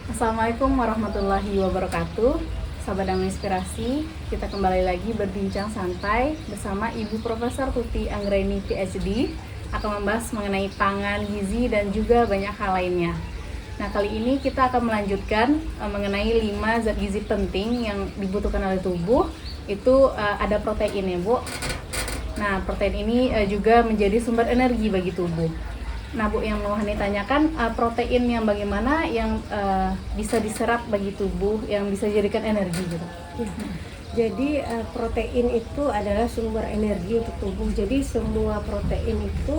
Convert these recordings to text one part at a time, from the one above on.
Assalamualaikum warahmatullahi wabarakatuh. Sahabat Damai Inspirasi, kita kembali lagi berbincang santai bersama Ibu Profesor Tuti Anggraini PhD akan membahas mengenai pangan, gizi, dan juga banyak hal lainnya. Nah, kali ini kita akan melanjutkan mengenai 5 zat gizi penting yang dibutuhkan oleh tubuh. Itu ada protein ya, Bu. Nah, protein ini juga menjadi sumber energi bagi tubuh. Nah, Bu, yang mau Hani tanyakan, protein yang bagaimana yang bisa diserap bagi tubuh, yang bisa dijadikan energi gitu? Jadi protein itu adalah sumber energi untuk tubuh. Jadi semua protein itu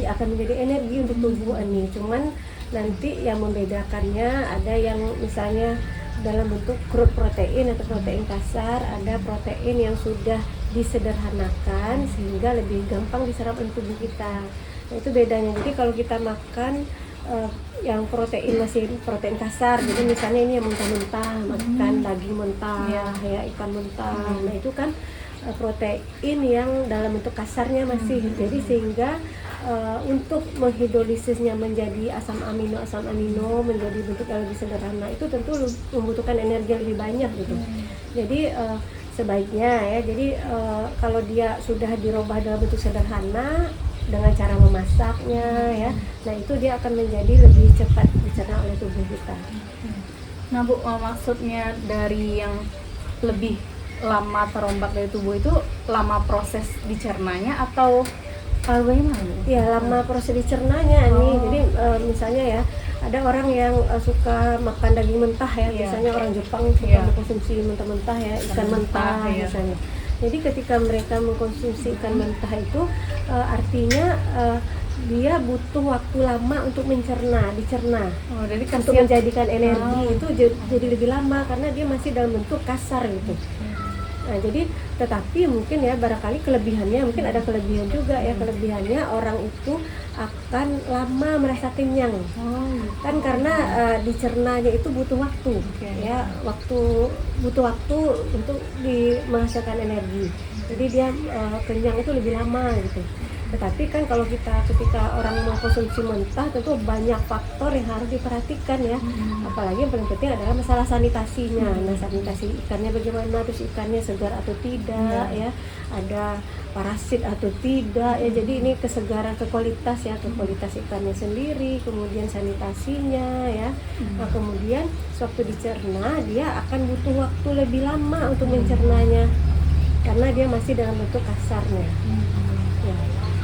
akan menjadi energi untuk tubuh ini. Cuman nanti yang membedakannya ada yang misalnya dalam bentuk crude protein atau protein kasar, ada protein yang sudah disederhanakan sehingga lebih gampang diserap oleh tubuh kita. Nah, itu bedanya. Jadi kalau kita makan yang protein masih protein kasar, jadi misalnya ini yang mentah-mentah, makan daging mentah, ya ikan mentah, nah itu kan protein yang dalam bentuk kasarnya masih, jadi sehingga untuk menghidrolisisnya menjadi asam amino menjadi bentuk yang lebih sederhana itu tentu membutuhkan energi yang lebih banyak gitu. Jadi sebaiknya ya, jadi kalau dia sudah dirubah dalam bentuk sederhana dengan cara memasaknya ya, nah itu dia akan menjadi lebih cepat dicerna oleh tubuh kita. Nah, Bu, maksudnya dari yang lebih lama terombak dari tubuh itu lama proses dicernanya atau bagaimana, Bu? Ya, lama proses dicernanya nih. Jadi misalnya ya, ada orang yang suka makan daging mentah ya, misalnya orang Jepang suka mengkonsumsi mentah-mentah ya, ikan mentah misalnya. Jadi ketika mereka mengkonsumsi ikan mentah itu artinya dia butuh waktu lama untuk dicerna. Jadi untuk menjadikan energi itu jadi lebih lama karena dia masih dalam bentuk kasar gitu. Nah, jadi tetapi mungkin ya barangkali kelebihannya, mungkin ada kelebihan juga ya, kelebihannya orang itu akan lama merasa kenyang. Kan karena dicernanya itu butuh waktu ya, butuh waktu untuk menghasilkan energi. Jadi dia kenyang itu lebih lama gitu. Tetapi kan kalau ketika orang mengkonsumsi mentah tentu banyak faktor yang harus diperhatikan ya. Apalagi yang paling penting adalah masalah sanitasinya. Nah, sanitasi ikannya bagaimana, terus ikannya segar atau tidak ya, ada parasit atau tidak ya. Jadi ini kesegaran, kualitas ikannya sendiri, kemudian sanitasinya ya. Nah, kemudian sewaktu dicerna dia akan butuh waktu lebih lama untuk mencernanya karena dia masih dalam bentuk kasarnya. Ya.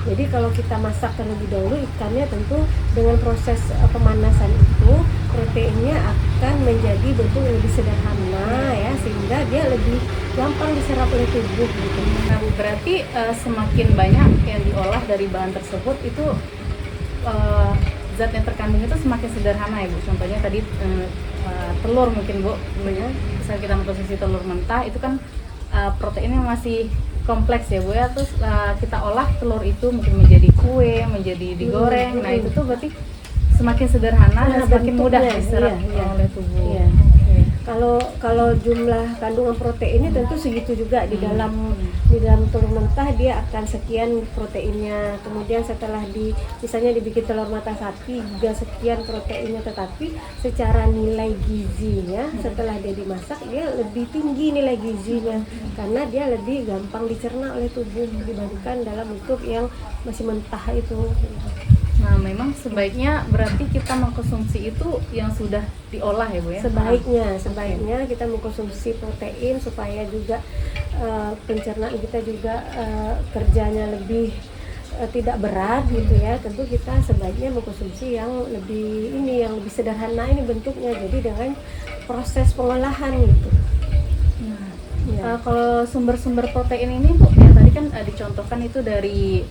Jadi kalau kita masak terlebih dahulu ikannya, tentu dengan proses pemanasan itu proteinnya akan menjadi bentuk yang lebih sederhana ya, sehingga dia lebih gampang diserap oleh tubuh gitu. Nah, Bu, berarti semakin banyak yang diolah dari bahan tersebut itu zat yang terkandung itu semakin sederhana ya, Bu. Contohnya tadi telur mungkin, Bu. Misalnya kita mengkonsumsi telur mentah itu kan proteinnya masih kompleks ya, Bu ya. Terus kita olah telur itu mungkin menjadi kue, menjadi digoreng. Nah, itu tuh berarti semakin sederhana dan semakin mudah diserap oleh tubuh. Iya. Kalau jumlah kandungan proteinnya tentu segitu juga di dalam telur mentah dia akan sekian proteinnya. Kemudian setelah misalnya dibikin telur mata sapi juga sekian proteinnya, tetapi secara nilai gizinya setelah dia dimasak dia lebih tinggi nilai gizinya karena dia lebih gampang dicerna oleh tubuh dibandingkan dalam bentuk yang masih mentah itu. Nah, memang sebaiknya berarti kita mengkonsumsi itu yang sudah diolah ya, Bu ya? Sebaiknya kita mengkonsumsi protein supaya juga pencernaan kita juga kerjanya lebih tidak berat gitu ya. Tentu kita sebaiknya mengkonsumsi yang lebih sederhana ini bentuknya, jadi dengan proses pengolahan gitu. Kalau sumber-sumber protein ini, Bu, yang tadi kan dicontohkan itu dari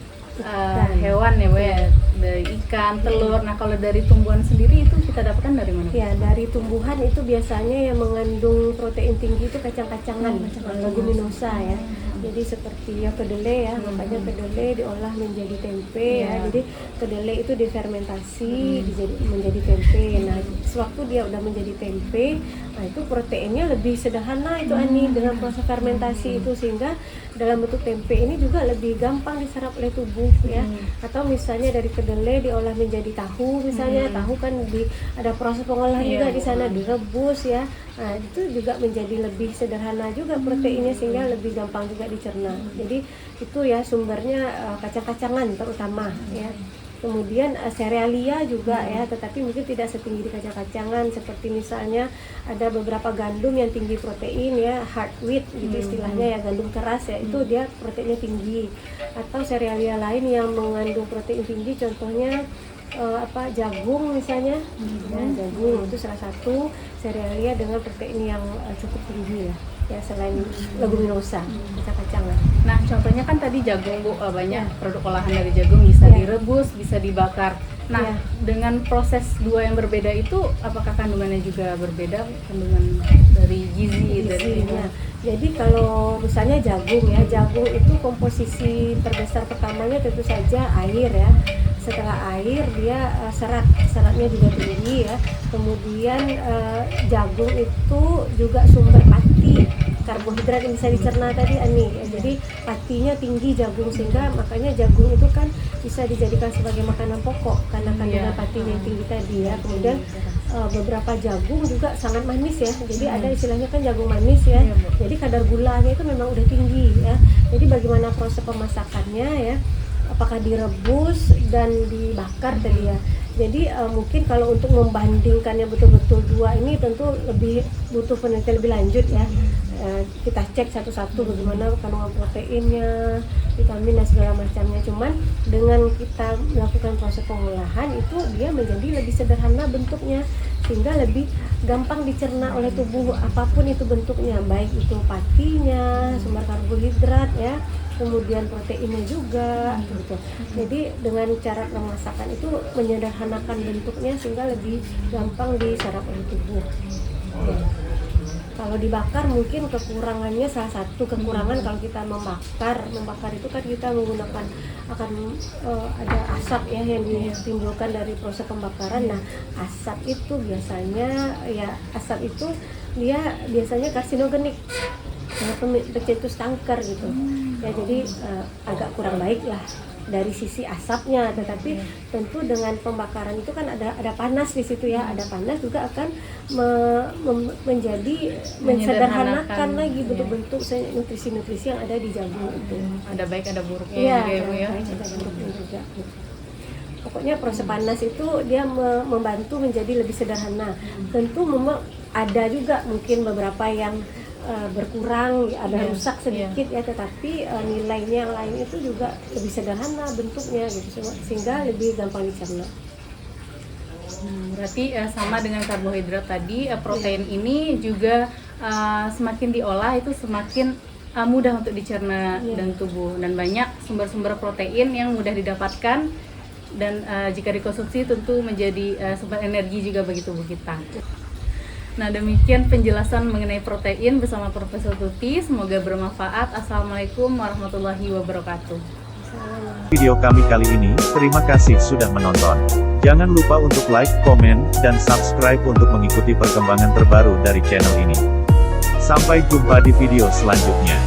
hewan ya, Bu ya, dari ikan, telur. Nah, kalau dari tumbuhan sendiri itu kita dapatkan dari mana? Ya, dari tumbuhan itu biasanya yang mengandung protein tinggi itu kacang-kacangan, leguminosa ya. Jadi seperti ya kedelai ya, makanya kedelai diolah menjadi tempe ya. Jadi kedelai itu difermentasi menjadi tempe. Nah, sewaktu dia udah menjadi tempe, nah itu proteinnya lebih sederhana itu Ani dengan proses fermentasi itu, sehingga dalam bentuk tempe ini juga lebih gampang diserap oleh tubuh ya. Atau misalnya dari kedelai diolah menjadi tahu, misalnya tahu kan ada proses pengolahan juga di sana, direbus ya. Nah, itu juga menjadi lebih sederhana juga proteinnya, sehingga lebih gampang juga dicerna. Jadi itu ya sumbernya kacang-kacangan terutama ya. Kemudian serealia juga ya, tetapi mungkin tidak setinggi di kacang-kacangan. Seperti misalnya ada beberapa gandum yang tinggi protein ya, hard wheat gitu istilahnya ya, gandum keras ya, itu dia proteinnya tinggi. Atau serealia lain yang mengandung protein tinggi, contohnya jagung misalnya, ya, jagung itu salah satu serealia dengan protein yang cukup tinggi ya selain leguminosa, kacang-kacangan. Nah, contohnya kan tadi jagung Bu, banyak produk olahan dari jagung, bisa direbus, bisa dibakar. Nah, dengan proses dua yang berbeda itu, apakah kandungannya juga berbeda, kandungan dari gizi dari gizinya? Jadi kalau misalnya jagung ya, jagung itu komposisi terbesar pertamanya tentu saja air ya. Setelah air dia seratnya juga tinggi ya. Kemudian jagung itu juga sumber pati, karbohidrat yang bisa dicerna tadi Ani ya. Jadi patinya tinggi jagung, sehingga makanya jagung itu kan bisa dijadikan sebagai makanan pokok karena kandungan patinya yang tinggi tadi ya. Kemudian beberapa jagung juga sangat manis ya. Jadi ada istilahnya kan jagung manis ya. Jadi kadar gulanya itu memang udah tinggi ya. Jadi bagaimana proses pemasakannya ya? Apakah direbus dan dibakar tadi ya. Jadi mungkin kalau untuk membandingkannya betul-betul dua ini tentu lebih butuh penelitian lebih lanjut ya. Kita cek satu-satu bagaimana kandungan proteinnya, vitamin dan segala macamnya. Cuman dengan kita melakukan proses pengolahan itu dia menjadi lebih sederhana bentuknya, sehingga lebih gampang dicerna oleh tubuh apapun itu bentuknya, baik itu patinya, sumber karbohidrat ya, kemudian proteinnya juga gitu. Jadi dengan cara pemasakan itu menyederhanakan bentuknya sehingga lebih gampang diserap oleh tubuh. Kalau dibakar mungkin kekurangannya, salah satu kekurangan kalau kita membakar itu kan kita menggunakan ada asap ya yang ditimbulkan dari proses pembakaran. Nah, asap itu biasanya dia biasanya karsinogenik, pencetus kanker gitu ya. Jadi agak kurang baik lah dari sisi asapnya, tetapi tentu dengan pembakaran itu kan ada panas di situ ya, ada panas juga akan menjadi mensederhanakan lagi bentuk-bentuk nutrisi-nutrisi yang ada di jagung itu. Ada baik ada buruknya ya. Ada buruknya juga. Pokoknya proses panas itu dia membantu menjadi lebih sederhana. Tentu memang ada juga mungkin beberapa yang berkurang, ada rusak sedikit ya, tetapi nilainya yang lain itu juga lebih sederhana bentuknya gitu, sehingga lebih gampang dicerna. Berarti sama dengan karbohidrat tadi, protein ini juga semakin diolah itu semakin mudah untuk dicerna dan tubuh, dan banyak sumber-sumber protein yang mudah didapatkan, dan jika dikonsumsi tentu menjadi sumber energi juga bagi tubuh kita. Nah, demikian penjelasan mengenai protein bersama Profesor Tuti. Semoga bermanfaat. Assalamualaikum warahmatullahi wabarakatuh. Video kami kali ini, terima kasih sudah menonton. Jangan lupa untuk like, komen, dan subscribe untuk mengikuti perkembangan terbaru dari channel ini. Sampai jumpa di video selanjutnya.